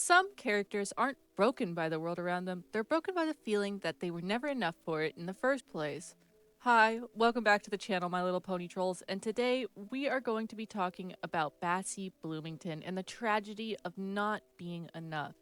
Some characters aren't broken by the world around them, they're broken by the feeling that they were never enough for it in the first place. Hi, welcome back to the channel, My Little Pony Trolls, and today we are going to be talking about Bassie Bloomington and the tragedy of not being enough.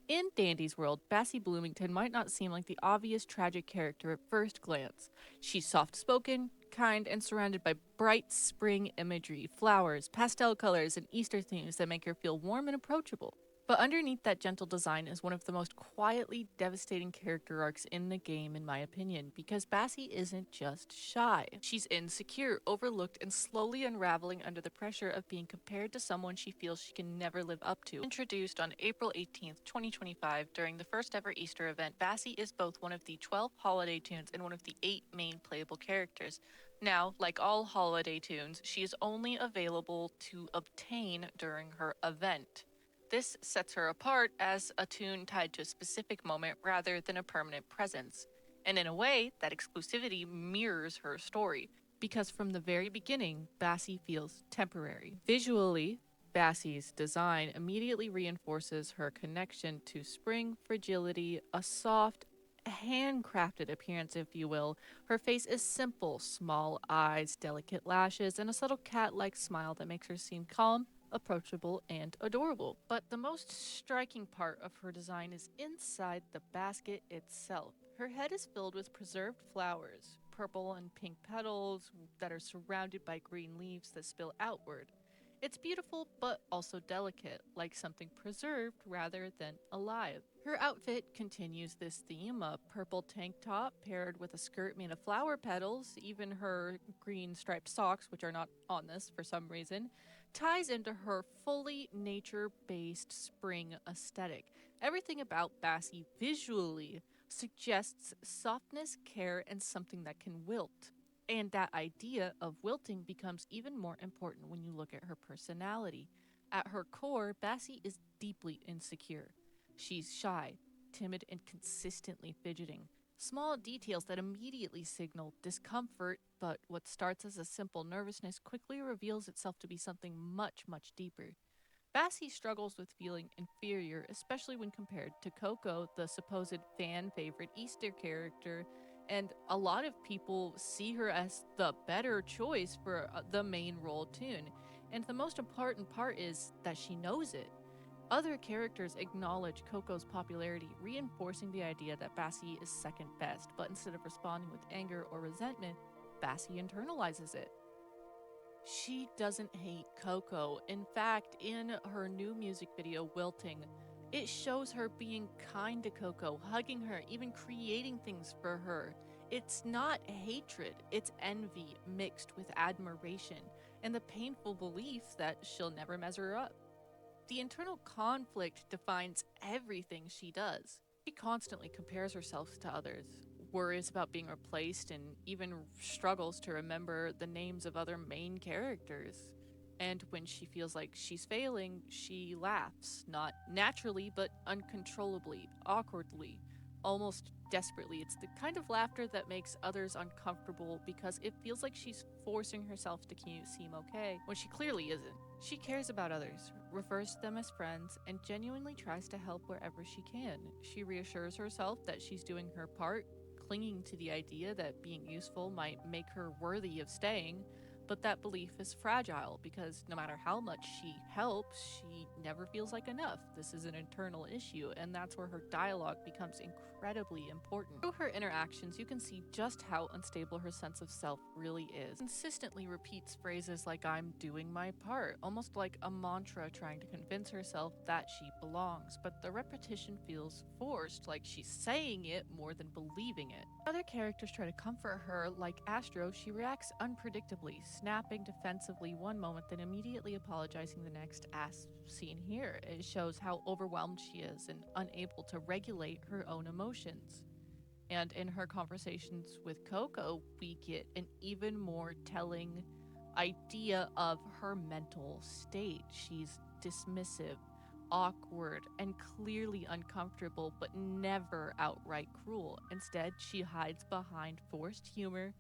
In Dandy's world, Bassie Bloomington might not seem like the obvious tragic character at first glance. She's soft-spoken, kind, and surrounded by bright spring imagery, flowers, pastel colors, and Easter themes that make her feel warm and approachable. But underneath that gentle design is one of the most quietly devastating character arcs in the game, in my opinion, because Bassie isn't just shy. She's insecure, overlooked, and slowly unraveling under the pressure of being compared to someone she feels she can never live up to. Introduced on April 18th, 2025, during the first ever Easter event, Bassie is both one of the 12 holiday tunes and one of the 8 main playable characters. Now, like all holiday tunes, she is only available to obtain during her event. This sets her apart as a tune tied to a specific moment rather than a permanent presence. And in a way, that exclusivity mirrors her story, because from the very beginning, Bassie feels temporary. Visually, Bassie's design immediately reinforces her connection to spring fragility, a soft, handcrafted appearance, if you will. Her face is simple, small eyes, delicate lashes, and a subtle cat-like smile that makes her seem calm, approachable, and adorable. But the most striking part of her design is inside the basket itself. Her head is filled with preserved flowers, purple and pink petals that are surrounded by green leaves that spill outward. It's beautiful, but also delicate, like something preserved rather than alive. Her outfit continues this theme, a purple tank top paired with a skirt made of flower petals. Even her green striped socks, which are not on this for some reason, ties into her fully nature-based spring aesthetic. Everything about Bassie visually suggests softness, care, and something that can wilt. And that idea of wilting becomes even more important when you look at her personality. At her core, Bassie is deeply insecure. She's shy, timid, and consistently fidgeting. Small details that immediately signal discomfort, but what starts as a simple nervousness quickly reveals itself to be something much, much deeper. Bassie struggles with feeling inferior, especially when compared to Coco, the supposed fan favorite Easter character, and a lot of people see her as the better choice for the main role tune. And the most important part is that she knows it. Other characters acknowledge Coco's popularity, reinforcing the idea that Bassie is second best, but instead of responding with anger or resentment, Bassie internalizes it. She doesn't hate Coco. In fact, in her new music video, Wilting, it shows her being kind to Coco, hugging her, even creating things for her. It's not hatred, it's envy mixed with admiration and the painful belief that she'll never measure up. The internal conflict defines everything she does. She constantly compares herself to others, worries about being replaced, and even struggles to remember the names of other main characters. And when she feels like she's failing, she laughs, not naturally, but uncontrollably, awkwardly, almost desperately. It's the kind of laughter that makes others uncomfortable because it feels like she's forcing herself to seem okay when she clearly isn't. She cares about others, refers to them as friends, and genuinely tries to help wherever she can. She reassures herself that she's doing her part, clinging to the idea that being useful might make her worthy of staying, but that belief is fragile because no matter how much she helps, she never feels like enough. This is an internal issue, and that's where her dialogue becomes incredibly important. Through her interactions, you can see just how unstable her sense of self really is. Consistently repeats phrases like "I'm doing my part," almost like a mantra trying to convince herself that she belongs, but the repetition feels forced, like she's saying it more than believing it. Other characters try to comfort her, like Astro. She reacts unpredictably, snapping defensively one moment, then immediately apologizing the next, as seen here. It shows how overwhelmed she is and unable to regulate her own emotions. And in her conversations with Coco, we get an even more telling idea of her mental state. She's dismissive, awkward, and clearly uncomfortable, but never outright cruel. Instead, she hides behind forced humor,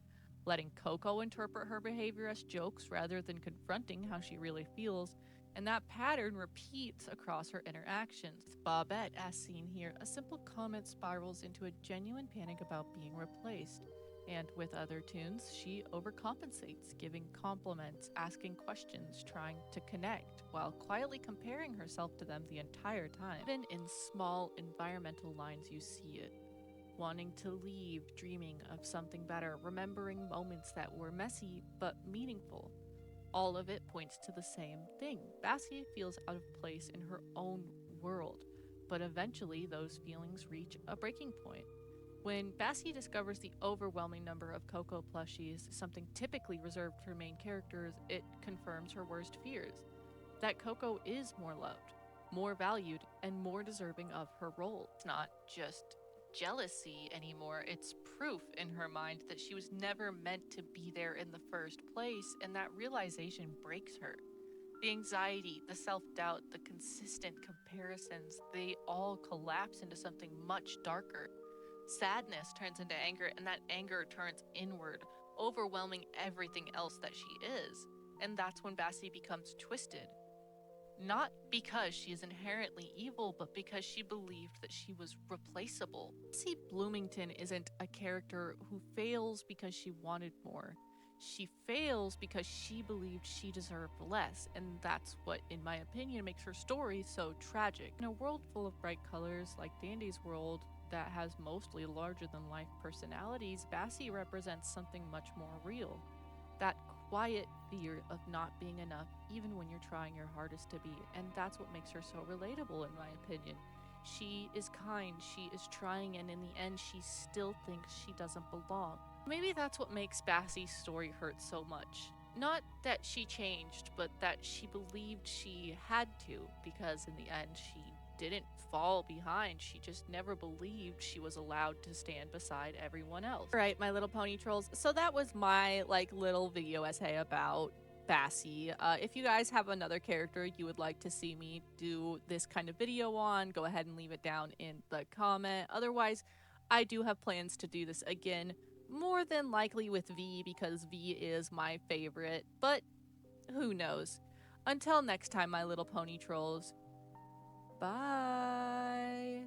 letting Coco interpret her behavior as jokes rather than confronting how she really feels. and that pattern repeats across her interactions. With Bobette, as seen here, a simple comment spirals into a genuine panic about being replaced. And with other tunes, she overcompensates, giving compliments, asking questions, trying to connect, while quietly comparing herself to them the entire time. Even in small environmental lines, you see it. Wanting to leave, dreaming of something better, remembering moments that were messy but meaningful. All of it points to the same thing. Bassie feels out of place in her own world, but eventually those feelings reach a breaking point. When Bassie discovers the overwhelming number of Coco plushies, something typically reserved for main characters, it confirms her worst fears. That Coco is more loved, more valued, and more deserving of her role. It's not just jealousy anymore, it's proof in her mind that she was never meant to be there in the first place, and that realization breaks her. The anxiety, the self doubt, the consistent comparisons, they all collapse into something much darker. Sadness turns into anger, and that anger turns inward, overwhelming everything else that she is. And that's when Bassie becomes twisted. Not because she is inherently evil, but because she believed that she was replaceable. Bassie Bloomington isn't a character who fails because she wanted more. She fails because she believed she deserved less, and that's what, in my opinion, makes her story so tragic. In a world full of bright colors, like Dandy's world, that has mostly larger than life personalities, Bassie represents something much more real. That quiet fear of not being enough, even when you're trying your hardest to be. And that's what makes her so relatable, in my opinion. She is kind, she is trying, and in the end, she still thinks she doesn't belong. Maybe that's what makes Bassie's story hurt so much. Not that she changed, but that she believed she had to, because in the end, she didn't fall behind. She just never believed she was allowed to stand beside everyone else. All right, my little pony trolls. So that was my little video essay about Bassie. If you guys have another character you would like to see me do this kind of video on, go ahead and leave it down in the comment. Otherwise, I do have plans to do this again, more than likely with V, because V is my favorite, but who knows. Until next time, my little pony trolls. Bye.